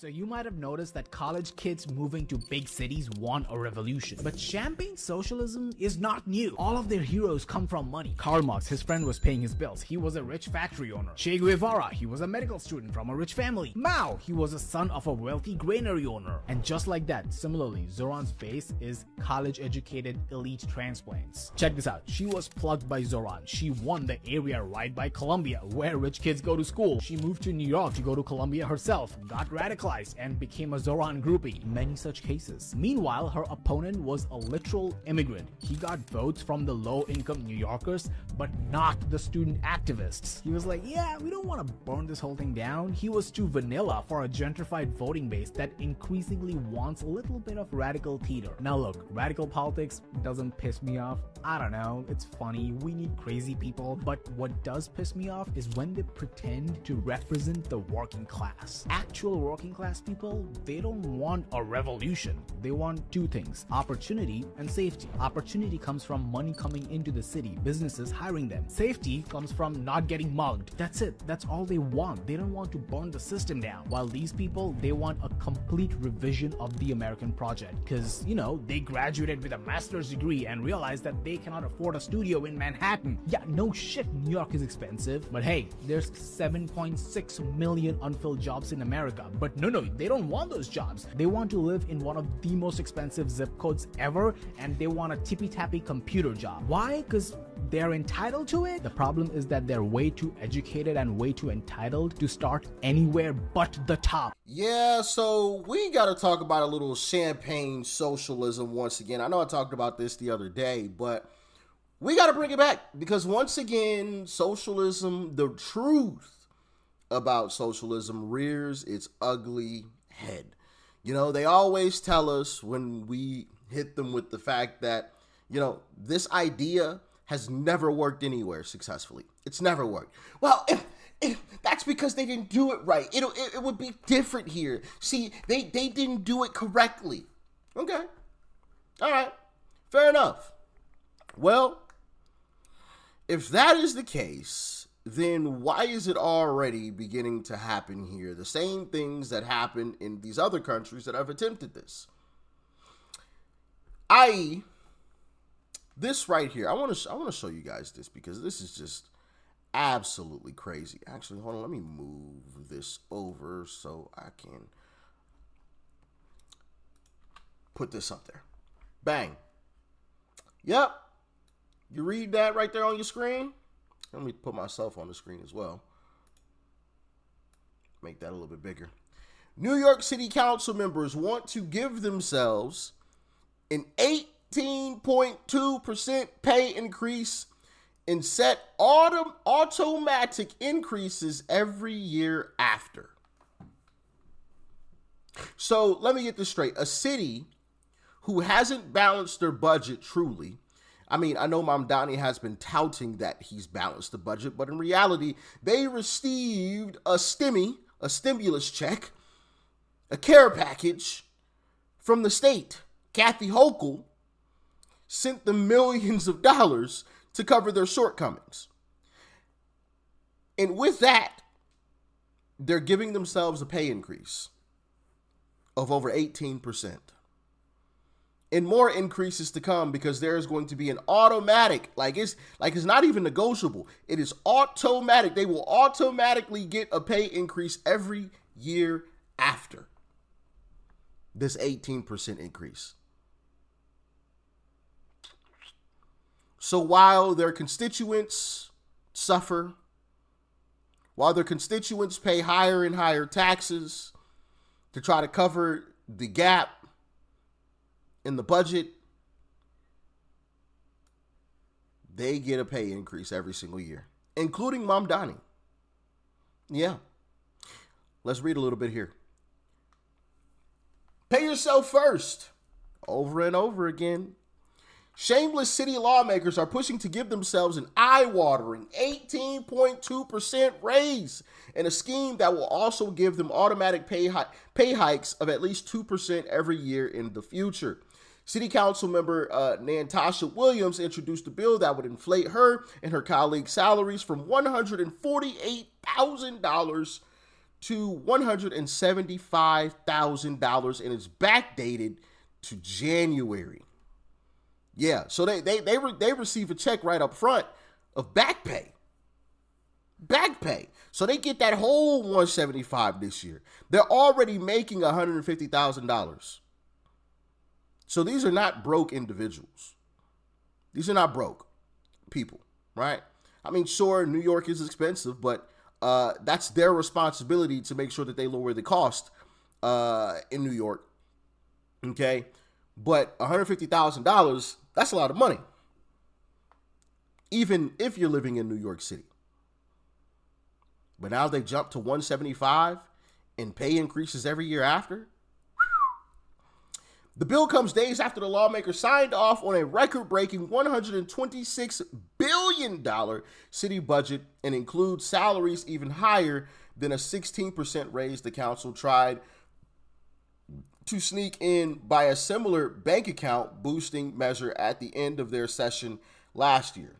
So you might have noticed that college kids moving to big cities want a revolution. But champagne socialism is not new. All of their heroes come from money. Karl Marx, his friend was paying his bills. He was a rich factory owner. Che Guevara, he was a medical student from a rich family. Mao, he was a son of a wealthy granary owner. And just like that, similarly, Zoran's base is college-educated elite transplants. Check this out. She was plugged by Zoran. She won the area right by Columbia, where rich kids go to school. She moved to New York to go to Columbia herself, got radicalized, and became a Zoran groupie. Many such cases. Meanwhile, her opponent was a literal immigrant. He got votes from the low-income New Yorkers, but not the student activists. He was like, yeah, we don't want to burn this whole thing down. He was too vanilla for a gentrified voting base that increasingly wants a little bit of radical theater. Now look, radical politics doesn't piss me off. I don't know, it's funny, we need crazy people, but what does piss me off is when they pretend to represent the working class. Actual working class people, they don't want a revolution. They want two things: opportunity and safety. Opportunity comes from money coming into the city, businesses hiring them. Safety comes from not getting mugged. That's it. That's all they want. They don't want to burn the system down. While these people, they want a complete revision of the American project. Because, you know, they graduated with a master's degree and realized that they cannot afford a studio in Manhattan. Yeah, no shit, New York is expensive. But hey, there's 7.6 million unfilled jobs in America. But no, they don't want those jobs. They want to live in one of the most expensive zip codes ever, and they want a tippy-tappy computer job. Why? Because they're entitled to it? The problem is that they're way too educated and way too entitled to start anywhere but the top. Yeah, so we got to talk about a little champagne socialism once again. I know I talked about this the other day, but we got to bring it back because once again, socialism, the truth about socialism rears its ugly head. You know, they always tell us when we hit them with the fact that, you know, this idea has never worked anywhere successfully. It's never worked. Well, that's because they didn't do it right. It would be different here. See, they didn't do it correctly. Okay. All right. Fair enough. Well, if that is the case, then why is it already beginning to happen here? The same things that happen in these other countries that have attempted this. I.e., this right here, I want to show you guys this because this is just absolutely crazy. Actually, hold on, let me move this over so I can put this up there. Bang. Yep. You read that right there on your screen? Let me put myself on the screen as well. Make that a little bit bigger. New York City Council members want to give themselves an 18.2% pay increase and set automatic increases every year after. So let me get this straight. A city who hasn't balanced their budget truly, I mean, I know Mamdani has been touting that he's balanced the budget, but in reality, they received a stimulus check, a care package from the state. Kathy Hochul sent them millions of dollars to cover their shortcomings. And with that, they're giving themselves a pay increase of over 18%. And more increases to come because there is going to be an automatic, it's not even negotiable. It is automatic. They will automatically get a pay increase every year after this 18% increase. So while their constituents suffer, while their constituents pay higher and higher taxes to try to cover the gap in the budget, they get a pay increase every single year, including Mamdani. Yeah. Let's read a little bit here. Pay yourself first. Over and over again. Shameless city lawmakers are pushing to give themselves an eye-watering 18.2% raise in a scheme that will also give them automatic pay hikes of at least 2% every year in the future. City Council member Natasha Williams introduced a bill that would inflate her and her colleagues' salaries from $148,000 to $175,000 and it's backdated to January. Yeah, so they receive a check right up front of back pay. Back pay. So they get that whole 175 this year. They're already making $150,000. So these are not broke individuals. These are not broke people, right? I mean, sure, New York is expensive, but that's their responsibility to make sure that they lower the cost in New York. Okay, but $150,000, that's a lot of money, even if you're living in New York City. But now they jump to 175 and pay increases every year after. The bill comes days after the lawmakers signed off on a record-breaking $126 billion city budget and includes salaries even higher than a 16% raise the council tried to sneak in by a similar bank account boosting measure at the end of their session last year.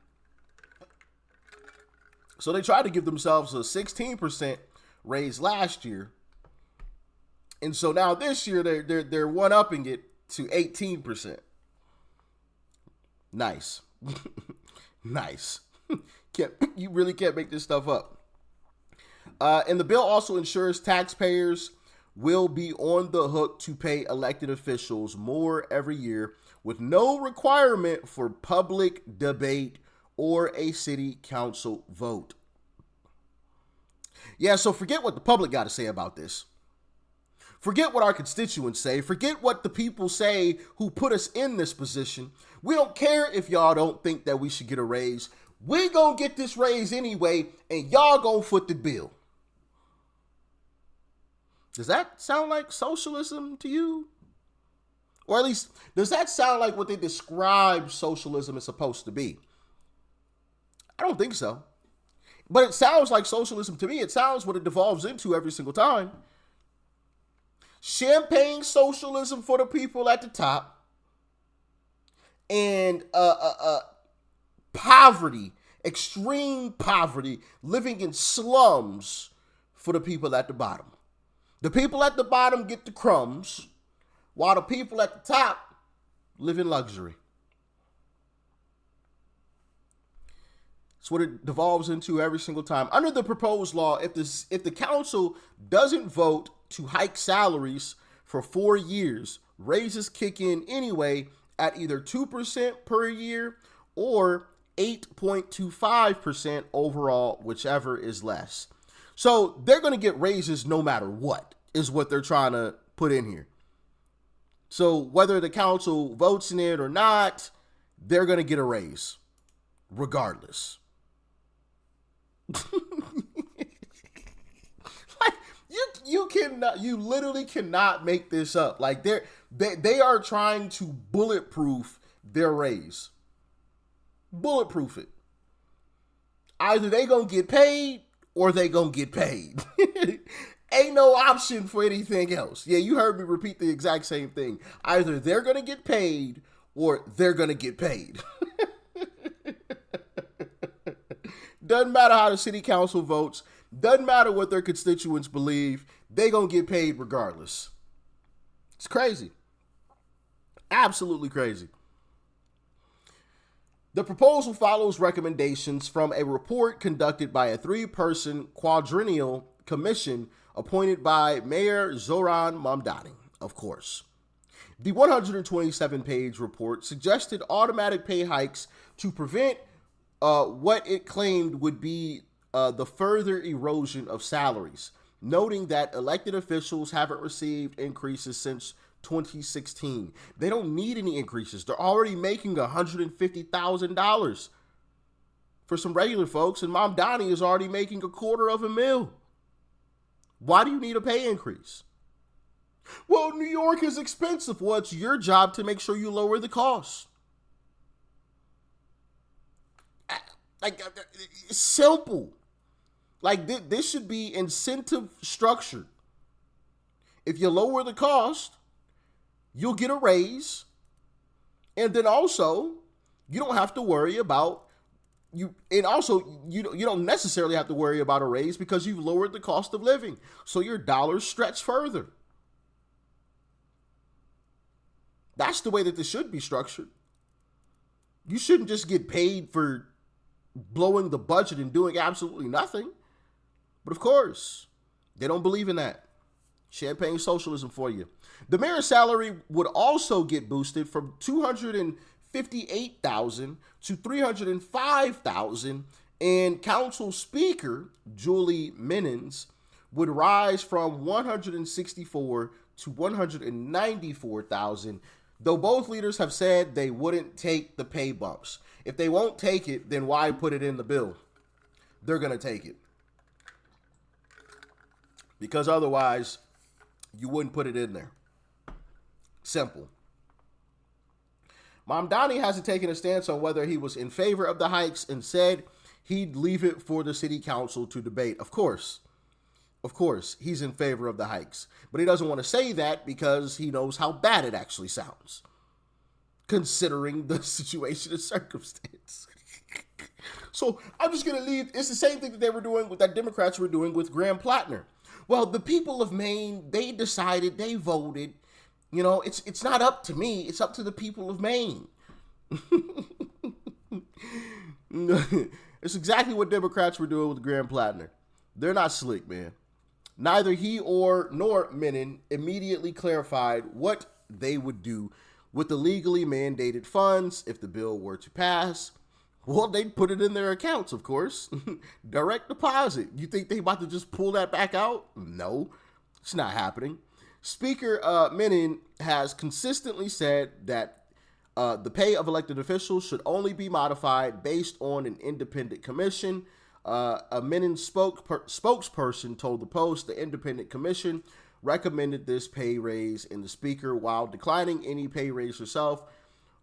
So they tried to give themselves a 16% raise last year. And so now this year they're one-upping it to 18%. Nice. Nice. You really can't make this stuff up. And the bill also ensures taxpayers will be on the hook to pay elected officials more every year with no requirement for public debate or a city council vote. Yeah, so forget what the public got to say about this. Forget what our constituents say. Forget what the people say who put us in this position. We don't care if y'all don't think that we should get a raise. We gonna get this raise anyway, and y'all gonna foot the bill. Does that sound like socialism to you? Or at least, does that sound like what they describe socialism is supposed to be? I don't think so. But it sounds like socialism to me. It sounds what it devolves into every single time. Champagne socialism for the people at the top. And poverty, extreme poverty, living in slums for the people at the bottom. The people at the bottom get the crumbs, while the people at the top live in luxury. It's what it devolves into every single time. Under the proposed law, if the council doesn't vote to hike salaries for 4 years, raises kick in anyway at either 2% per year or 8.25% overall, whichever is less. So they're going to get raises no matter what, is what they're trying to put in here. So whether the council votes in it or not, they're going to get a raise regardless. Like you literally cannot make this up. Like they are trying to bulletproof their raise. Bulletproof it. Either they gonna get paid or they gonna get paid. Ain't no option for anything else. Yeah, you heard me repeat the exact same thing. Either they're gonna get paid or they're gonna get paid. Doesn't matter how the city council votes. Doesn't matter what their constituents believe. They gonna get paid regardless. It's crazy. Absolutely crazy. The proposal follows recommendations from a report conducted by a 3-person quadrennial commission appointed by Mayor Zoran Mamdani, of course. The 127-page report suggested automatic pay hikes to prevent what it claimed would be the further erosion of salaries, noting that elected officials haven't received increases since 2016. They don't need any increases. They're already making $150,000 for some regular folks, and Mamdani is already making $250,000. Why do you need a pay increase? Well, New York is expensive. Well, it's your job to make sure you lower the costs. Like, it's simple. Like, this should be incentive structured. If you lower the cost, you'll get a raise. And then also, you don't have to worry about you don't necessarily have to worry about a raise because you've lowered the cost of living, so your dollars stretch further. That's the way that this should be structured. You shouldn't just get paid for blowing the budget and doing absolutely nothing. But of course, they don't believe in that. Champagne socialism for you. The mayor's salary would also get boosted from $258,000 to $305,000, and council speaker Julie Menens would rise from $164,000 to $194,000. Though both leaders have said they wouldn't take the pay bumps. If they won't take it, then why put it in the bill? They're going to take it. Because otherwise, you wouldn't put it in there. Simple. Mamdani hasn't taken a stance on whether he was in favor of the hikes and said he'd leave it for the city council to debate. Of course, he's in favor of the hikes. But he doesn't want to say that because he knows how bad it actually sounds, considering the situation and circumstance. So I'm just going to leave. It's the same thing that they were doing, that Democrats were doing with Graham Plattner. Well, the people of Maine, they decided, they voted. You know, it's not up to me. It's up to the people of Maine. It's exactly what Democrats were doing with Graham Plattner. They're not slick, man. Neither he nor Menon immediately clarified what they would do with the legally mandated funds if the bill were to pass. Well, they'd put it in their accounts, of course. Direct deposit. You think they about to just pull that back out? No, it's not happening. Speaker Menon has consistently said that the pay of elected officials should only be modified based on an independent commission. A Menon spokesperson told the Post the independent commission recommended this pay raise, and the speaker, while declining any pay raise herself,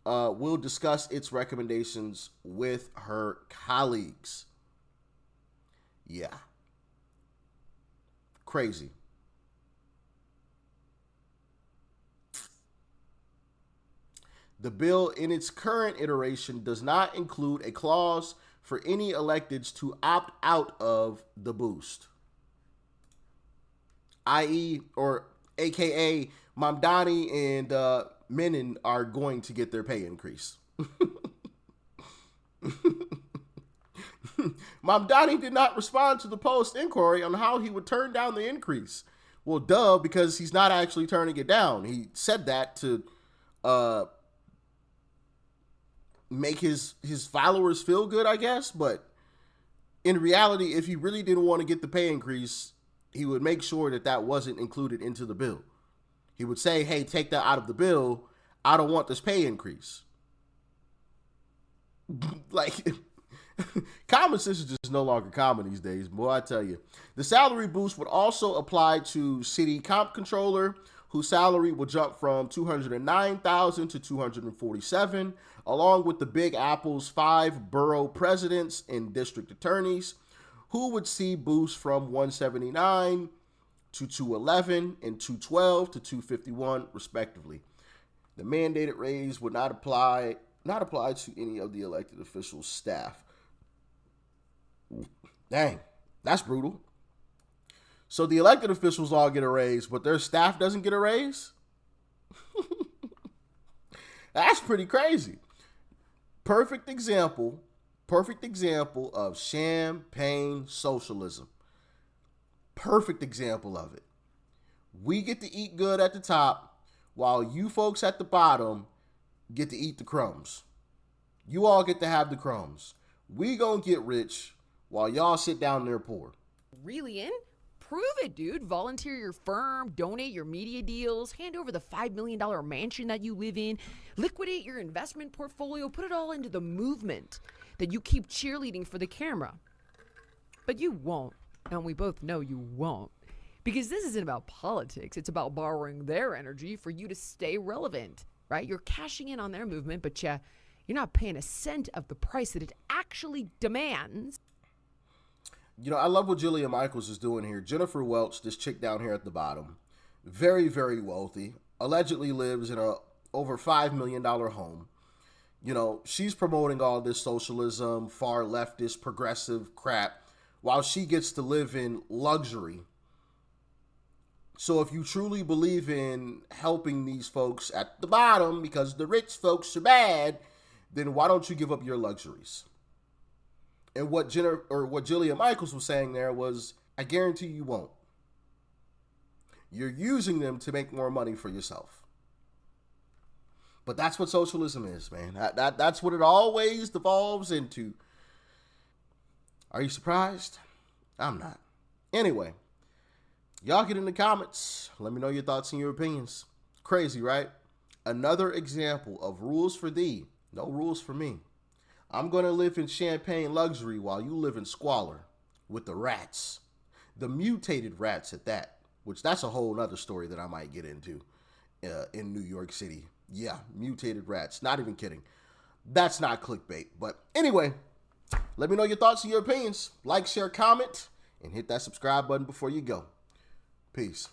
will discuss its recommendations with her colleagues. Yeah. Crazy. The bill in its current iteration does not include a clause for any electeds to opt out of the boost, i.e. or aka Mamdani and Menon are going to get their pay increase. Mamdani did not respond to the Post inquiry on how he would turn down the increase. Well, duh, because he's not actually turning it down. He said that to make his followers feel good, I guess. But in reality, if he really didn't want to get the pay increase, he would make sure that that wasn't included into the bill. He would say, hey, take that out of the bill. I don't want this pay increase. Like, common sense is just no longer common these days. Boy, I tell you. The salary boost would also apply to city comp controller, whose salary will jump from $209,000 to $247,000, along with the Big Apple's 5 borough presidents and district attorneys, who would see boosts from $179,000 to $211,000 and $212,000 to $251,000, respectively. The mandated raise would not apply to any of the elected officials' staff. Dang, that's brutal. So the elected officials all get a raise, but their staff doesn't get a raise? That's pretty crazy. Perfect example of champagne socialism. Perfect example of it. We get to eat good at the top, while you folks at the bottom get to eat the crumbs. You all get to have the crumbs. We gonna get rich while y'all sit down there poor. Really in? Prove it, dude. Volunteer your firm, donate your media deals, hand over the $5 million mansion that you live in, liquidate your investment portfolio, put it all into the movement that you keep cheerleading for the camera. But you won't, and we both know you won't. Because this isn't about politics. It's about borrowing their energy for you to stay relevant, right? You're cashing in on their movement, but you're not paying a cent of the price that it actually demands. You know, I love what Jillian Michaels is doing here. Jennifer Welch, this chick down here at the bottom, very, very wealthy, allegedly lives in a over $5 million home. You know, she's promoting all this socialism, far leftist, progressive crap, while she gets to live in luxury. So if you truly believe in helping these folks at the bottom because the rich folks are bad, then why don't you give up your luxuries? And what Jillian Michaels was saying there was, I guarantee you won't. You're using them to make more money for yourself. But that's what socialism is, man. That's what it always devolves into. Are you surprised? I'm not. Anyway, y'all get in the comments. Let me know your thoughts and your opinions. Crazy, right? Another example of rules for thee, no rules for me. I'm going to live in champagne luxury while you live in squalor with the rats. The mutated rats at that, which that's a whole nother story that I might get into in New York City. Yeah, mutated rats. Not even kidding. That's not clickbait. But anyway, let me know your thoughts and your opinions. Like, share, comment, and hit that subscribe button before you go. Peace.